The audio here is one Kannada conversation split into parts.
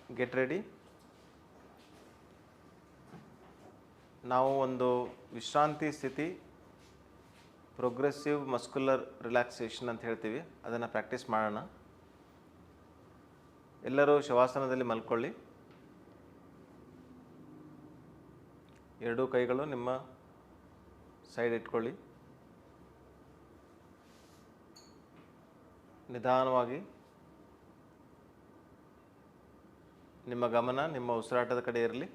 Get ready. ನಾವು ಒಂದು ವಿಶ್ರಾಂತಿ ಸ್ಥಿತಿ, ಪ್ರೋಗ್ರೆಸಿವ್ ಮಸ್ಕ್ಯುಲರ್ ರಿಲ್ಯಾಕ್ಸೇಷನ್ ಅಂತ ಹೇಳ್ತೀವಿ, ಅದನ್ನು ಪ್ರಾಕ್ಟೀಸ್ ಮಾಡೋಣ. ಎಲ್ಲರೂ ಶವಾಸನದಲ್ಲಿ ಮಲ್ಕೊಳ್ಳಿ. ಎರಡೂ ಕೈಗಳು ನಿಮ್ಮ ಸೈಡ್ ಇಟ್ಕೊಳ್ಳಿ. ನಿಧಾನವಾಗಿ ನಿಮ್ಮ ಗಮನ ನಿಮ್ಮ ಉಸಿರಾಟದ ಕಡೆ ಇರಲಿ.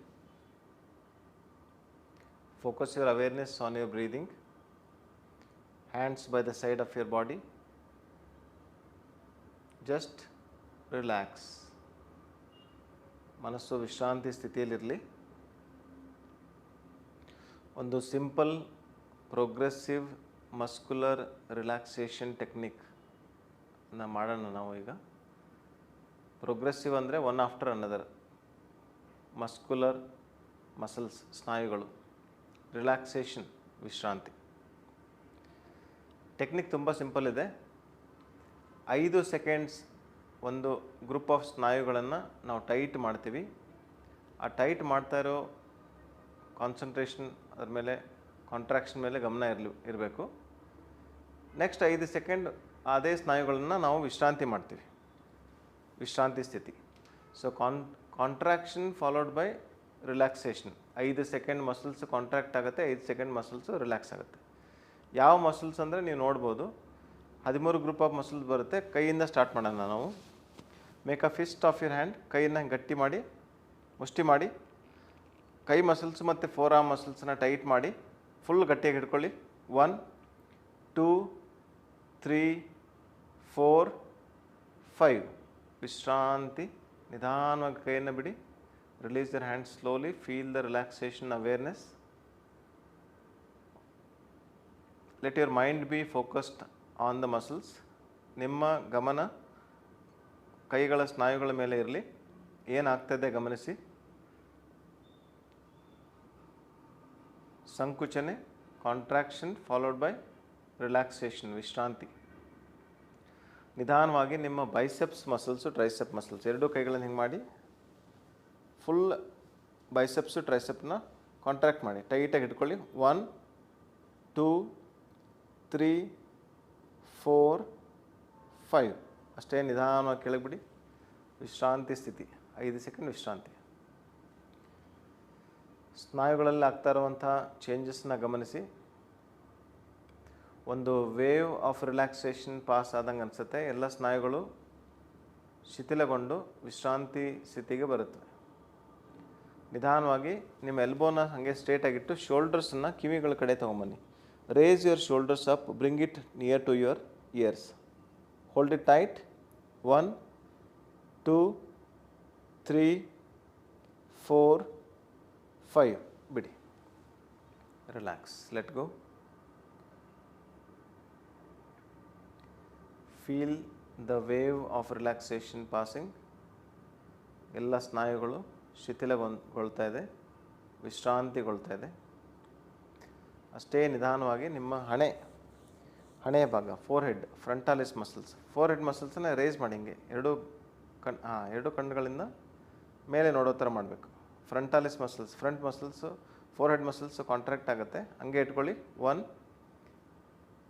Focus your awareness on your breathing. Hands by the side of your body. Just relax. ಮನಸ್ಸು ವಿಶ್ರಾಂತಿ ಸ್ಥಿತಿಯಲ್ಲಿರಲಿ. ಒಂದು simple progressive muscular relaxation technique ಮಾಡೋಣ ನಾವು ಈಗ. ಪ್ರೋಗ್ರೆಸಿವ್ ಅಂದರೆ one after another. Muscular muscles, ಸ್ನಾಯುಗಳು. ರಿಲ್ಯಾಕ್ಸೇಷನ್, ವಿಶ್ರಾಂತಿ. ಟೆಕ್ನಿಕ್ ತುಂಬ ಸಿಂಪಲ್ ಇದೆ. 5 ಸೆಕೆಂಡ್ಸ್ ಒಂದು ಗ್ರೂಪ್ ಆಫ್ ಸ್ನಾಯುಗಳನ್ನು ನಾವು ಟೈಟ್ ಮಾಡ್ತೀವಿ. ಆ ಟೈಟ್ ಮಾಡ್ತಾ ಇರೋ ಕಾನ್ಸಂಟ್ರೇಷನ್, ಅದರ ಮೇಲೆ ಕಾಂಟ್ರಾಕ್ಷನ್ ಮೇಲೆ ಗಮನ ಇರಬೇಕು. ನೆಕ್ಸ್ಟ್ 5 ಸೆಕೆಂಡ್ ಅದೇ ಸ್ನಾಯುಗಳನ್ನು ನಾವು ವಿಶ್ರಾಂತಿ ಮಾಡ್ತೀವಿ, ವಿಶ್ರಾಂತಿ ಸ್ಥಿತಿ. So contraction followed by relaxation. 5 second muscles contract ಆಗುತ್ತೆ, 5 ಸೆಕೆಂಡ್ ಮಸಲ್ಸು ರಿಲ್ಯಾಕ್ಸ್ ಆಗುತ್ತೆ. ಯಾವ ಮಸಲ್ಸ್ ಅಂದರೆ ನೀವು ನೋಡ್ಬೋದು, 13 ಗ್ರೂಪ್ ಆಫ್ ಮಸಲ್ಸ್ ಬರುತ್ತೆ. ಕೈಯಿಂದ ಸ್ಟಾರ್ಟ್ ಮಾಡೋಣ ನಾವು. Make a Fist of your hand. ಕೈಯನ್ನು ಗಟ್ಟಿ ಮಾಡಿ, ಮುಷ್ಟಿ ಮಾಡಿ. ಕೈ ಮಸಲ್ಸ್ ಮತ್ತು ಫೋರ್ ಆರ್ಮ್ ಮಸಲ್ಸನ್ನ ಟೈಟ್ ಮಾಡಿ ಫುಲ್ ಗಟ್ಟಿಯಾಗಿ ಹಿಡ್ಕೊಳ್ಳಿ. 1 2 3 4 5. ವಿಶ್ರಾಂತಿ. ನಿಧಾನವಾಗಿ ಕೈಯನ್ನು ಬಿಡಿ. Release your hands slowly. Feel the relaxation awareness. Let your mind be focused on the muscles. ನಿಮ್ಮ ಗಮನ ಕೈಗಳ ಸ್ನಾಯುಗಳ ಮೇಲೆ ಇರಲಿ. ಏನಾಗ್ತದೆ ಗಮನಿಸಿ. ಸಂಕುಚನೆ, ಕಾಂಟ್ರಾಕ್ಷನ್ ಫಾಲೋಡ್ ಬೈ ರಿಲ್ಯಾಕ್ಸೇಷನ್, ವಿಶ್ರಾಂತಿ. ನಿಧಾನವಾಗಿ ನಿಮ್ಮ ಬೈಸೆಪ್ಸ್ ಮಸಲ್ಸು, ಟ್ರೈಸೆಪ್ ಮಸಲ್ಸ್, ಎರಡೂ ಕೈಗಳನ್ನು ಹಿಂಗೆ ಮಾಡಿ ಫುಲ್ ಬೈಸೆಪ್ಸು ಟ್ರೈಸೆಪ್ನ ಕಾಂಟ್ರಾಕ್ಟ್ ಮಾಡಿ ಟೈಟಾಗಿ ಇಟ್ಕೊಳ್ಳಿ. 1 2 3 4 5. ಅಷ್ಟೇ ನಿಧಾನವಾಗಿ ಕೆಳಗೆ ಬಿಡಿ. ವಿಶ್ರಾಂತಿ ಸ್ಥಿತಿ. 5 ಸೆಕೆಂಡ್ ವಿಶ್ರಾಂತಿ. ಸ್ನಾಯುಗಳಲ್ಲಿ ಆಗ್ತಾ ಇರುವಂಥ ಚೇಂಜಸ್ನ ಗಮನಿಸಿ. ಒಂದು ವೇವ್ ಆಫ್ ರಿಲ್ಯಾಕ್ಸೇಷನ್ ಪಾಸ್ ಆದಂಗೆ ಅನಿಸುತ್ತೆ. ಎಲ್ಲ ಸ್ನಾಯುಗಳು ಶಿಥಿಲಗೊಂಡು ವಿಶ್ರಾಂತಿ ಸ್ಥಿತಿಗೆ ಬರುತ್ತವೆ. ನಿಧಾನವಾಗಿ ನಿಮ್ಮ ಎಲ್ಬೋನ ಹಾಗೆ ಸ್ಟ್ರೇಟಾಗಿಟ್ಟು ಶೋಲ್ಡರ್ಸನ್ನು ಕಿವಿಗಳ ಕಡೆ ತೊಗೊಂಬನ್ನಿ. Raise your shoulders up, bring it near to your ears. Hold it tight. 1 2 3 4 5. ಬಿಡಿ. Relax. Let go. Feel the wave of relaxation passing. ಎಲ್ಲ ಸ್ನಾಯುಗಳು ಶಿಥಿಲಗೊಳ್ತಾ ಇದೆ, ವಿಶ್ರಾಂತಿಗೊಳ್ತಾ ಇದೆ. ಅಷ್ಟೇ ನಿಧಾನವಾಗಿ ನಿಮ್ಮ ಹಣೆಯ ಭಾಗ, ಫೋರ್ಹೆಡ್, ಫ್ರಂಟಾಲಿಸ್ ಮಸಲ್ಸ್, ಫೋರ್ಹೆಡ್ ಮಸಲ್ಸನ್ನ ರೇಸ್ ಮಾಡಿ. ಹಿಂಗೆ ಎರಡು ಕಣ್ಣುಗಳಿಂದ ಮೇಲೆ ನೋಡೋ ಥರ ಮಾಡಬೇಕು. Frontalis muscles, front muscles, forehead muscles contract ಆಗುತ್ತೆ. ಹಂಗೆ ಇಟ್ಕೊಳ್ಳಿ. 1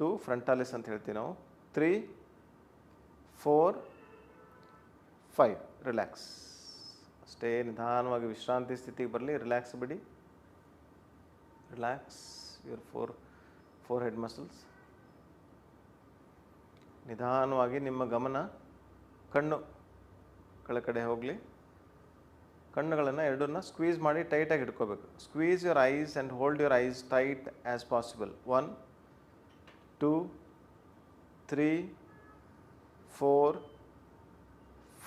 2 ಫ್ರಂಟಾಲಿಸ್ ಅಂತ ಹೇಳ್ತೀವಿ ನಾವು. 3 4 5. ರಿಲ್ಯಾಕ್ಸ್. ಅಷ್ಟೇ ನಿಧಾನವಾಗಿ ವಿಶ್ರಾಂತಿ ಸ್ಥಿತಿಗೆ ಬರಲಿ. ರಿಲ್ಯಾಕ್ಸ್ ಬಿಡಿ. Relax your four head muscles. ನಿಧಾನವಾಗಿ ನಿಮ್ಮ ಗಮನ ಕಣ್ಣುಗಳ ಕಡೆ ಹೋಗಲಿ. ಕಣ್ಣುಗಳನ್ನು ಎರಡನ್ನ ಸ್ಕ್ವೀಸ್ ಮಾಡಿ ಟೈಟಾಗಿ ಹಿಡ್ಕೋಬೇಕು. Squeeze your eyes and hold your eyes tight as possible. 1 2 3 4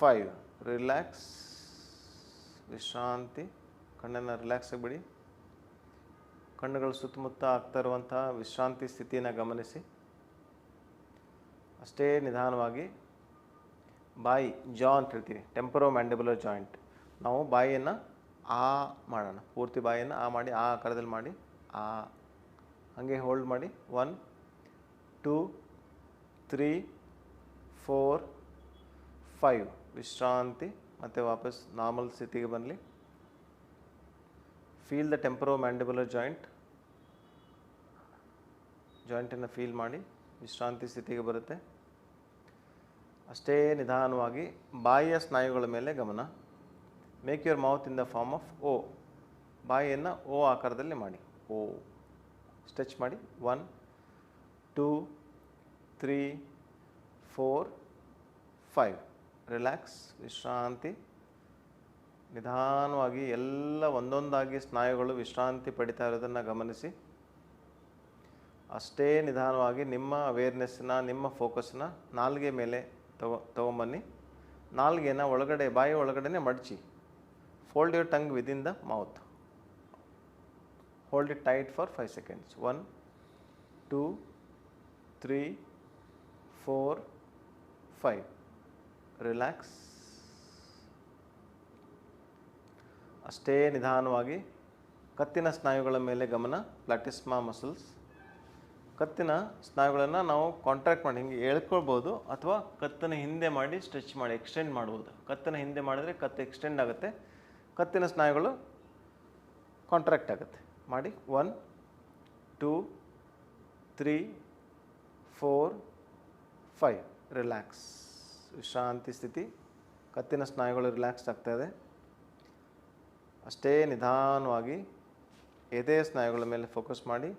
5. Relax. ವಿಶ್ರಾಂತಿ. ಕಣ್ಣನ್ನು ರಿಲ್ಯಾಕ್ಸ್ ಆಗಿಬಿಡಿ. ಕಣ್ಣುಗಳ ಸುತ್ತಮುತ್ತ ಆಗ್ತಾ ಇರುವಂಥ ವಿಶ್ರಾಂತಿ ಸ್ಥಿತಿಯನ್ನು ಗಮನಿಸಿ. ಅಷ್ಟೇ ನಿಧಾನವಾಗಿ ಬಾಯಿ, ಜಾ ಅಂತ ಹೇಳ್ತೀವಿ, ಟೆಂಪರೋ ಮ್ಯಾಂಡಿಬುಲರ್ ಜಾಯಿಂಟ್. ನಾವು ಬಾಯಿಯನ್ನು ಆ ಮಾಡೋಣ. ಪೂರ್ತಿ ಬಾಯಿಯನ್ನು ಆ ಮಾಡಿ, ಆ ಆಕಾರದಲ್ಲಿ ಮಾಡಿ, ಆ ಹಾಗೆ ಹೋಲ್ಡ್ ಮಾಡಿ. 1 2 3 4 5. ವಿಶ್ರಾಂತಿ. ಮತ್ತು ವಾಪಸ್ ನಾರ್ಮಲ್ ಸ್ಥಿತಿಗೆ ಬರಲಿ. ಫೀಲ್ ದ ಟೆಂಪರೋಮ್ಯಾಂಡಿಬುಲರ್ ಜಾಯಿಂಟನ್ನು ಫೀಲ್ ಮಾಡಿ ವಿಶ್ರಾಂತಿ ಸ್ಥಿತಿಗೆ ಬರುತ್ತೆ. ಅಷ್ಟೇ ನಿಧಾನವಾಗಿ ಬಾಯಿಯ ಸ್ನಾಯುಗಳ ಮೇಲೆ ಗಮನ. Make your mouth in the form of O. ಬಾಯಿಯನ್ನು ಓ ಆಕಾರದಲ್ಲಿ ಮಾಡಿ. ಓ ಸ್ಟ್ರೆಚ್ ಮಾಡಿ. 1 2 3 4 5. ರಿಲ್ಯಾಕ್ಸ್, ವಿಶ್ರಾಂತಿ. ನಿಧಾನವಾಗಿ ಎಲ್ಲ ಒಂದೊಂದಾಗಿ ಸ್ನಾಯುಗಳು ವಿಶ್ರಾಂತಿ ಪಡಿತಾ ಇರೋದನ್ನು ಗಮನಿಸಿ. ಅಷ್ಟೇ ನಿಧಾನವಾಗಿ ನಿಮ್ಮ ಅವೇರ್ನೆಸ್ನ, ನಿಮ್ಮ ಫೋಕಸ್ನ ನಾಲಿಗೆ ಮೇಲೆ ತೊಗೊಂಬನ್ನಿ. ನಾಲಿಗೆನ ಒಳಗಡೆ, ಬಾಯಿ ಒಳಗಡೆ ಮಡಚಿ. Fold your tongue within the mouth. Hold it tight for 5 seconds. 1 2 3 4 5. Relax. ಅಷ್ಟೇ ನಿಧಾನವಾಗಿ ಕತ್ತಿನ ಸ್ನಾಯುಗಳ ಮೇಲೆ ಗಮನ. ಪ್ಲಾಟಿಸ್ಮಾ ಮಸಲ್ಸ್. ಕತ್ತಿನ ಸ್ನಾಯುಗಳನ್ನು ನಾವು ಕಾಂಟ್ರಾಕ್ಟ್ ಮಾಡಿ ಹಿಂಗೆ ಎಳ್ಕೊಳ್ಬೋದು, ಅಥವಾ ಕತ್ತನ್ನು ಹಿಂದೆ ಮಾಡಿ ಸ್ಟ್ರೆಚ್ ಮಾಡಿ ಎಕ್ಸ್ಟೆಂಡ್ ಮಾಡ್ಬೋದು. ಕತ್ತನ್ನು ಹಿಂದೆ ಮಾಡಿದರೆ ಕತ್ತು ಎಕ್ಸ್ಟೆಂಡ್ ಆಗುತ್ತೆ, ಕತ್ತಿನ ಸ್ನಾಯುಗಳು ಕಾಂಟ್ರಾಕ್ಟ್ ಆಗುತ್ತೆ. ಮಾಡಿ. 1 2 3 4 5. ರಿಲ್ಯಾಕ್ಸ್, ವಿಶ್ರಾಂತಿ ಸ್ಥಿತಿ. ಕತ್ತಿನ ಸ್ನಾಯುಗಳು ರಿಲ್ಯಾಕ್ಸ್ ಆಗ್ತಾಯಿದೆ. ಅಷ್ಟೇ ನಿಧಾನವಾಗಿ ಎದೆಯ ಸ್ನಾಯುಗಳ ಮೇಲೆ ಫೋಕಸ್ ಮಾಡಿ.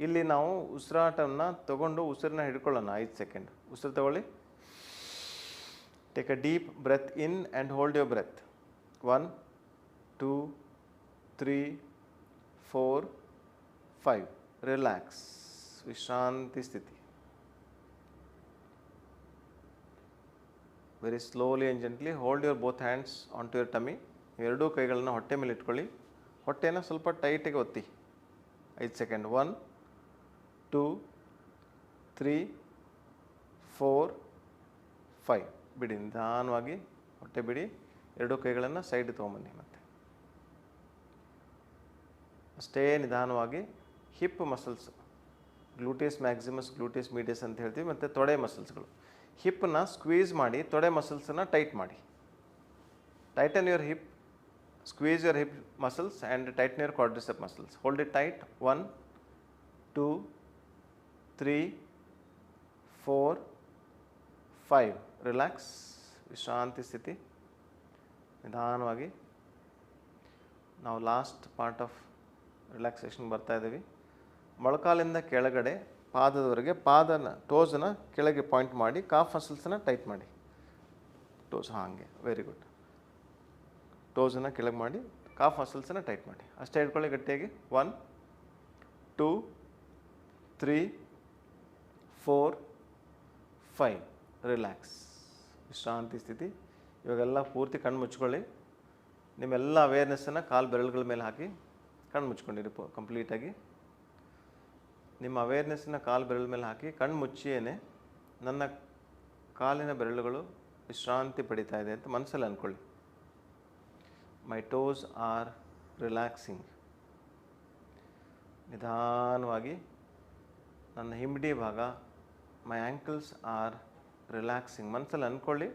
ಇಲ್ಲಿ ನಾವು ಉಸಿರಾಟವನ್ನು ತಗೊಂಡು ಉಸಿರನ್ನ ಹಿಡ್ಕೊಳ್ಳೋಣ. 5 ಸೆಕೆಂಡ್ ಉಸಿರು ತಗೊಳ್ಳಿ. Take a deep breath in and hold your breath. 1 2 3 4 5. Relax, ವಿಶ್ರಾಂತಿ ಸ್ಥಿತಿ. Very slowly and gently hold your both hands on to your tummy. ಎರಡೂ ಕೈಗಳನ್ನು ಹೊಟ್ಟೆ ಮೇಲೆ ಇಟ್ಕೊಳ್ಳಿ. ಹೊಟ್ಟೆನ ಸ್ವಲ್ಪ ಟೈಟಿಗೆ ಒತ್ತಿ. 5 ಸೆಕೆಂಡ್. 1 2 3 4 5. ಬಿಡಿ, ನಿಧಾನವಾಗಿ ಹೊಟ್ಟೆ ಬಿಡಿ. ಎರಡೂ ಕೈಗಳನ್ನು ಸೈಡ್ ತೊಗೊಂಬನ್ನಿ. ಮತ್ತೆ ಅಷ್ಟೇ ನಿಧಾನವಾಗಿ ಹಿಪ್ ಮಸಲ್ಸ್, ಗ್ಲೂಟಿಯಸ್ ಮ್ಯಾಕ್ಸಿಮಸ್, ಗ್ಲೂಟಿಯಸ್ ಮೀಡಿಯಸ್ ಅಂತ ಹೇಳ್ತೀವಿ, ಮತ್ತು ತೊಡೆ ಮಸಲ್ಸ್ಗಳು. ಹಿಪ್ಪನ್ನ ಸ್ಕ್ವೀಸ್ ಮಾಡಿ ತೊಡೆ ಮಸಲ್ಸನ್ನು ಟೈಟ್ ಮಾಡಿ. Tighten your hip. Squeeze your hip muscles and tighten your quadricep muscles. Hold it tight. 1 2 3 4 5. Relax, ವಿಶ್ರಾಂತಿ ಸ್ಥಿತಿ. ನಿಧಾನವಾಗಿ ನಾವು ಲಾಸ್ಟ್ ಪಾರ್ಟ್ ಆಫ್ ರಿಲ್ಯಾಕ್ಸೇಷನ್ ಬರ್ತಾ ಇದ್ದೀವಿ. ಮೊಳಕಾಲಿಂದ ಕೆಳಗಡೆ ಪಾದದವರೆಗೆ ಟೋಸನ್ನು ಕೆಳಗೆ ಪಾಯಿಂಟ್ ಮಾಡಿ ಕಾಫ್ ಮಸಲ್ಸನ್ನು ಟೈಟ್ ಮಾಡಿ. ಟೋಸ್ ಹಾಗೆ. Very good. ಟೋಸನ್ನು ಕೆಳಗೆ ಮಾಡಿ ಕಾಫ್ ಮಸಲ್ಸನ್ನು ಟೈಟ್ ಮಾಡಿ. ಅಷ್ಟೇ ಹಿಡ್ಕೊಳ್ಳಿ ಗಟ್ಟಿಯಾಗಿ. 1 2 3 4 5. ರಿಲ್ಯಾಕ್ಸ್, ವಿಶ್ರಾಂತಿ ಸ್ಥಿತಿ. ಇವಾಗೆಲ್ಲ ಪೂರ್ತಿ ಕಣ್ಣು ಮುಚ್ಕೊಳ್ಳಿ. ನಿಮ್ಮೆಲ್ಲ ಅವೇರ್ನೆಸ್ಸನ್ನು ಕಾಲು ಬೆರಳುಗಳ ಮೇಲೆ ಹಾಕಿ ಕಣ್ಣು ಮುಚ್ಕೊಂಡಿರಿ ಕಂಪ್ಲೀಟಾಗಿ. ನಿಮ್ಮ ಅವೇರ್ನೆಸ್ಸನ್ನು ಕಾಲು ಬೆರಳ ಮೇಲೆ ಹಾಕಿ ಕಣ್ಣು ಮುಚ್ಚಿಯೇ ನನ್ನ ಕಾಲಿನ ಬೆರಳುಗಳು ವಿಶ್ರಾಂತಿ ಪಡಿತಾ ಇದೆ ಅಂತ ಮನಸ್ಸಲ್ಲಿ ಅಂದ್ಕೊಳ್ಳಿ. My toes are relaxing. ನಿಧಾನವಾಗಿ ನನ್ನ ಹಿಂಬಡಿ ಭಾಗ, ಮೈ ಆ್ಯಂಕಲ್ಸ್ ಆರ್ ರಿಲ್ಯಾಕ್ಸಿಂಗ್. ಮನಸ್ಸಲ್ಲಿ ಅಂದ್ಕೊಳ್ಳಿ.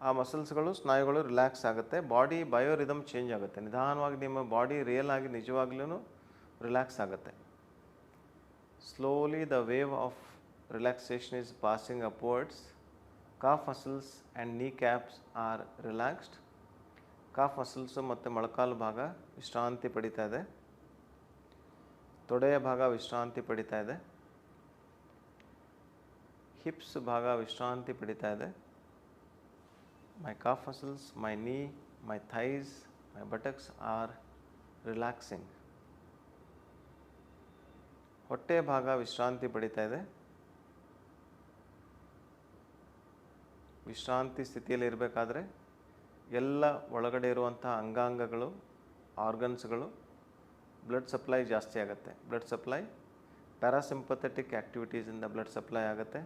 ಆ ಮಸಲ್ಸ್ಗಳು, ಸ್ನಾಯುಗಳು ರಿಲ್ಯಾಕ್ಸ್ ಆಗುತ್ತೆ. ಬಾಡಿ ಬಯೋ ರಿದಮ್ ಚೇಂಜ್ ಆಗುತ್ತೆ. ನಿಧಾನವಾಗಿ ನಿಮ್ಮ ಬಾಡಿ ರಿಯಲ್ ಆಗಿ ನಿಜವಾಗ್ಲೂ ರಿಲ್ಯಾಕ್ಸ್ ಆಗುತ್ತೆ. Slowly the wave of relaxation is passing upwards. Calf muscles and kneecaps are relaxed. Calf muscles ಮತ್ತು ಮೊಳಕಾಲು ಭಾಗ ವಿಶ್ರಾಂತಿ ಪಡಿತಾ ಇದೆ. ತೊಡೆಯ ಭಾಗ ವಿಶ್ರಾಂತಿ ಪಡಿತಾ ಇದೆ. ಹಿಪ್ಸ್ ಭಾಗ ವಿಶ್ರಾಂತಿ ಪಡಿತಾ ಇದೆ. ಮೈ ಕಾಫ್ ಮಸಲ್ಸ್, ಮೈ ನೀ, ಮೈ ಥೈಸ್, ಮೈ ಬಟಕ್ಸ್ ಆರ್ ರಿಲ್ಯಾಕ್ಸಿಂಗ್. ಹೊಟ್ಟೆ ಭಾಗ ವಿಶ್ರಾಂತಿ ಪಡಿತಾ ಇದೆ. ವಿಶ್ರಾಂತಿ ಸ್ಥಿತಿಯಲ್ಲಿ ಇರಬೇಕಾದ್ರೆ ಎಲ್ಲ ಒಳಗಡೆ ಇರುವಂಥ ಅಂಗಾಂಗಗಳು, ಆರ್ಗನ್ಸ್ಗಳು, ಬ್ಲಡ್ ಸಪ್ಲೈ ಜಾಸ್ತಿ ಆಗುತ್ತೆ. ಬ್ಲಡ್ ಸಪ್ಲೈ, ಪ್ಯಾರಾಸಿಂಪಥೆಟಿಕ್ ಆ್ಯಕ್ಟಿವಿಟೀಸಿಂದ ಬ್ಲಡ್ ಸಪ್ಲೈ ಆಗುತ್ತೆ.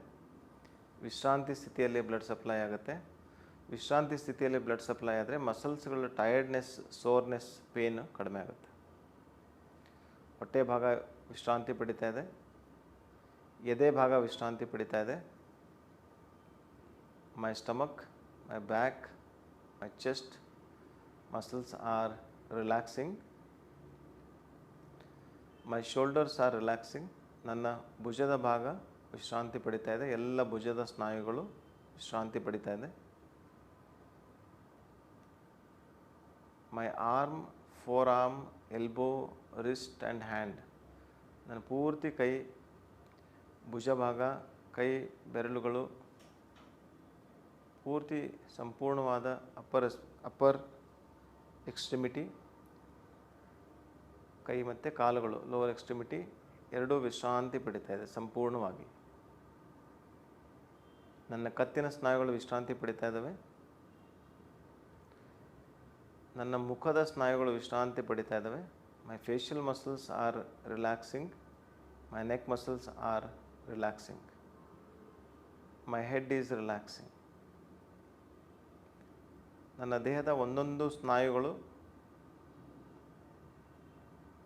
ವಿಶ್ರಾಂತಿ ಸ್ಥಿತಿಯಲ್ಲಿ ಬ್ಲಡ್ ಸಪ್ಲೈ ಆಗುತ್ತೆ. ವಿಶ್ರಾಂತಿ ಸ್ಥಿತಿಯಲ್ಲಿ ಬ್ಲಡ್ ಸಪ್ಲೈ ಆದರೆ ಮಸಲ್ಸ್ಗಳ ಟಯರ್ಡ್ನೆಸ್, ಸೋರ್ನೆಸ್, ಪೇನ್ ಕಡಿಮೆ ಆಗುತ್ತೆ. ಹೊಟ್ಟೆ ಭಾಗ ವಿಶ್ರಾಂತಿ ಪಡಿತಾ ಇದೆ. ಎದೆ ಭಾಗ ವಿಶ್ರಾಂತಿ ಪಡಿತಾ ಇದೆ. My stomach, my back, My chest muscles are relaxing. My shoulders are relaxing. ನನ್ನ ಭುಜದ ಭಾಗ ವಿಶ್ರಾಂತಿ ಪಡಿತಾ ಇದೆ. ಎಲ್ಲ ಭುಜದ ಸ್ನಾಯುಗಳು ವಿಶ್ರಾಂತಿ ಪಡಿತಾ ಇದೆ. My arm, forearm, elbow, wrist and hand. ನನ್ನ ಪೂರ್ತಿ ಕೈ, ಭುಜ ಭಾಗ, ಕೈ ಬೆರಳುಗಳು ಪೂರ್ತಿ ಸಂಪೂರ್ಣವಾದ ಅಪ್ಪರ್ ಎಕ್ಸ್ಟ್ರಿಮಿಟಿ, ಕೈ ಮತ್ತು ಕಾಲುಗಳು ಲೋವರ್ ಎಕ್ಸ್ಟ್ರಿಮಿಟಿ ಎರಡೂ ವಿಶ್ರಾಂತಿ ಪಡಿತಾ ಇದೆ ಸಂಪೂರ್ಣವಾಗಿ. ನನ್ನ ಕತ್ತಿನ ಸ್ನಾಯುಗಳು ವಿಶ್ರಾಂತಿ ಪಡಿತಾ ಇದ್ದಾವೆ. ನನ್ನ ಮುಖದ ಸ್ನಾಯುಗಳು ವಿಶ್ರಾಂತಿ ಪಡಿತಾ ಇದ್ದಾವೆ. My facial muscles are relaxing. My neck muscles are relaxing. My head is relaxing. ನನ್ನ ದೇಹದ ಒಂದೊಂದು ಸ್ನಾಯುಗಳು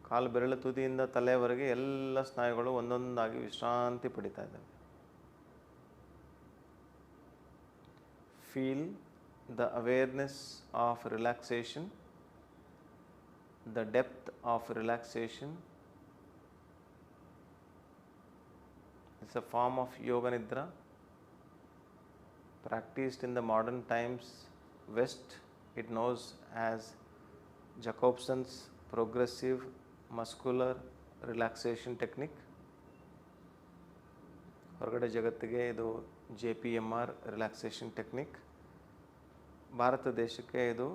ಕಾಲು ಬೆರಳು ತುದಿಯಿಂದ ತಲೆಯವರೆಗೆ ಎಲ್ಲ ಸ್ನಾಯುಗಳು ಒಂದೊಂದಾಗಿ ವಿಶ್ರಾಂತಿ ಪಡಿತಾ ಇದ್ದಾವೆ. Feel the awareness of relaxation, the depth of relaxation. It's a form of yoga nidra practiced in the modern times. West it knows as Jacobson's progressive muscular relaxation technique. ಹೊರಗಡೆ ಜಗತ್ತಿಗೆ ಇದು JPMR ರಿಲ್ಯಾಕ್ಸೇಷನ್ ಟೆಕ್ನಿಕ್. ಭಾರತ ದೇಶಕ್ಕೆ ಇದು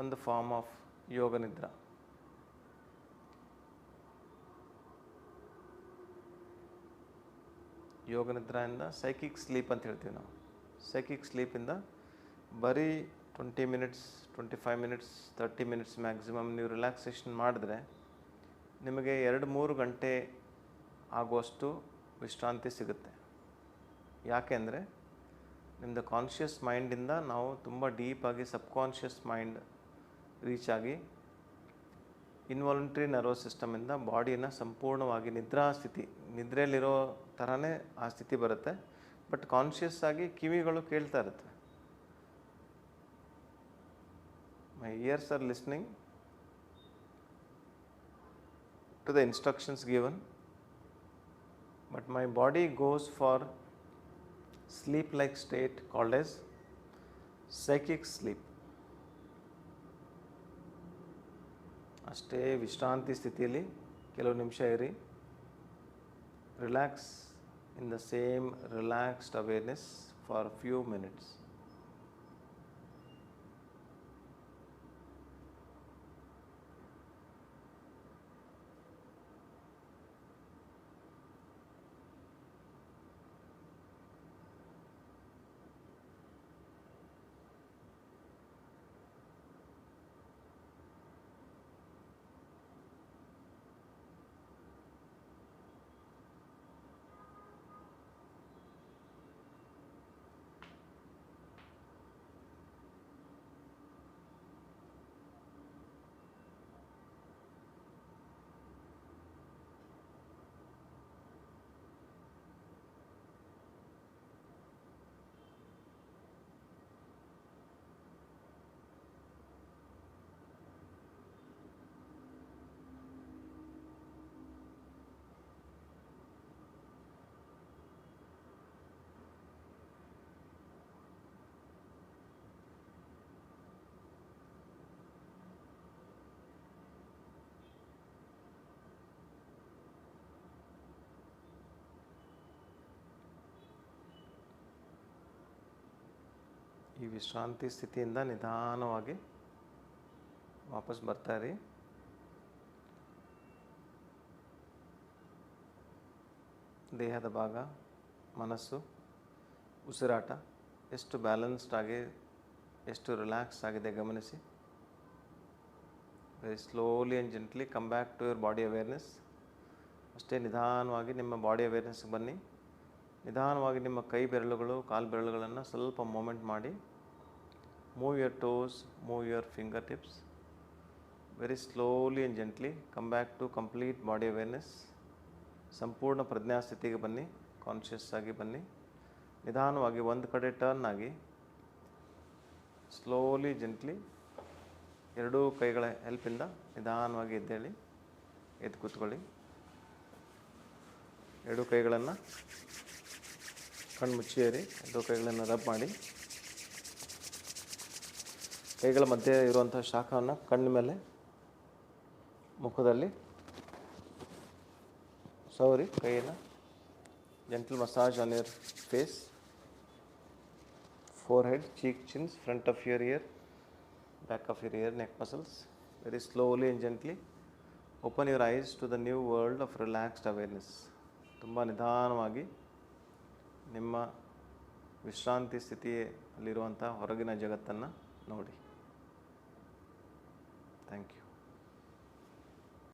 ಒಂದು ಫಾರ್ಮ್ ಆಫ್ ಯೋಗ ನಿದ್ರಾ. ಯೋಗ ನಿದ್ರಾಯಿಂದ ಸೈಕಿಕ್ ಸ್ಲೀಪ್ ಅಂತ ಹೇಳ್ತೀವಿ ನಾವು. ಸೈಕಿಕ್ ಸ್ಲೀಪಿಂದ ಬರೀ 20 ಮಿನಿಟ್ಸ್, 25 ಮಿನಿಟ್ಸ್, 30 ಮಿನಿಟ್ಸ್ ಮ್ಯಾಕ್ಸಿಮಮ್ ನೀವು ರಿಲ್ಯಾಕ್ಸೇಷನ್ ಮಾಡಿದ್ರೆ ನಿಮಗೆ 2-3 ಗಂಟೆ ಆಗುವಷ್ಟು ವಿಶ್ರಾಂತಿ ಸಿಗುತ್ತೆ. ಯಾಕೆಂದರೆ ನಿಮ್ಮದು ಕಾನ್ಷಿಯಸ್ ಮೈಂಡಿಂದ ನಾವು ತುಂಬ ಡೀಪಾಗಿ ಸಬ್ಕಾನ್ಷಿಯಸ್ ಮೈಂಡ್ ರೀಚ್ ಆಗಿ ಇನ್ವಾಲಂಟ್ರಿ ನರ್ವಸ್ ಸಿಸ್ಟಮಿಂದ ಬಾಡಿನ ಸಂಪೂರ್ಣವಾಗಿ ನಿದ್ರಾ ಸ್ಥಿತಿ, ನಿದ್ರೆಯಲ್ಲಿರೋ ಥರನೇ ಆ ಸ್ಥಿತಿ ಬರುತ್ತೆ. ಬಟ್ ಕಾನ್ಷಿಯಸ್ ಆಗಿ ಕಿವಿಗಳು ಕೇಳ್ತಾ ಇರುತ್ತೆ. My ears are listening to the instructions given, but my body goes for sleep like state called as psychic sleep. ಅಷ್ಟೇ ವಿಶ್ರಾಂತಿ ಸ್ಥಿತಿಯಲ್ಲಿ ಕೆಲವು ನಿಮಿಷ ಇರಿ. Relax in the same relaxed awareness for few minutes. ಈ ವಿಶ್ರಾಂತಿ ಸ್ಥಿತಿಯಿಂದ ನಿಧಾನವಾಗಿ ವಾಪಸ್ ಬರ್ತಾಯಿರಿ. ದೇಹದ ಭಾಗ, ಮನಸ್ಸು, ಉಸಿರಾಟ ಎಷ್ಟು ಬ್ಯಾಲೆನ್ಸ್ಡ್ ಆಗಿ, ಎಷ್ಟು ರಿಲ್ಯಾಕ್ಸ್ ಆಗಿದೆ ಗಮನಿಸಿ. Very slowly and gently come back to your body awareness. ಅಷ್ಟೇ ನಿಧಾನವಾಗಿ ನಿಮ್ಮ ಬಾಡಿ ಅವೇರ್ನೆಸ್ಗೆ ಬನ್ನಿ. ನಿಧಾನವಾಗಿ ನಿಮ್ಮ ಕೈ ಬೆರಳುಗಳು, ಕಾಲು ಬೆರಳುಗಳನ್ನು ಸ್ವಲ್ಪ ಮೂಮೆಂಟ್ ಮಾಡಿ. Move your toes, move your finger tips. Very slowly and gently come back to complete body awareness. ಸಂಪೂರ್ಣ ಪ್ರಜ್ಞಾಸ್ಥಿತಿಗೆ ಬನ್ನಿ, ಕಾನ್ಷಿಯಸ್ ಆಗಿ ಬನ್ನಿ. ನಿಧಾನವಾಗಿ ಒಂದು ಕಡೆ ಟರ್ನ್ ಆಗಿ ಸ್ಲೋಲಿ ಜೆಂಟ್ಲಿ ಎರಡೂ ಕೈಗಳ ಹೆಲ್ಪಿಂದ ನಿಧಾನವಾಗಿ ಎದ್ದೇಳಿ, ಎದ್ದು ಕೂತ್ಕೊಳ್ಳಿ. ಎರಡೂ ಕೈಗಳನ್ನು ಕಣ್ಣು ಮುಚ್ಚಿರಿ, ಎರಡೂ ಕೈಗಳನ್ನು ರಬ್ ಮಾಡಿ, ಕೈಗಳ ಮಧ್ಯೆ ಇರುವಂಥ ಶಾಖವನ್ನು ಕಣ್ಣ ಮೇಲೆ, ಮುಖದಲ್ಲಿ ಸವರಿ. ಕೈಯನ್ನು gentle massage on your face, forehead, cheek, chins, front of your ear, back of your ear, neck muscles. Very slowly and gently open your eyes to the new world of relaxed awareness. ತುಂಬ ನಿಧಾನವಾಗಿ ನಿಮ್ಮ ವಿಶ್ರಾಂತಿ ಸ್ಥಿತಿಯಲ್ಲಿರುವಂಥ ಹೊರಗಿನ ಜಗತ್ತನ್ನು ನೋಡಿ. Thank you.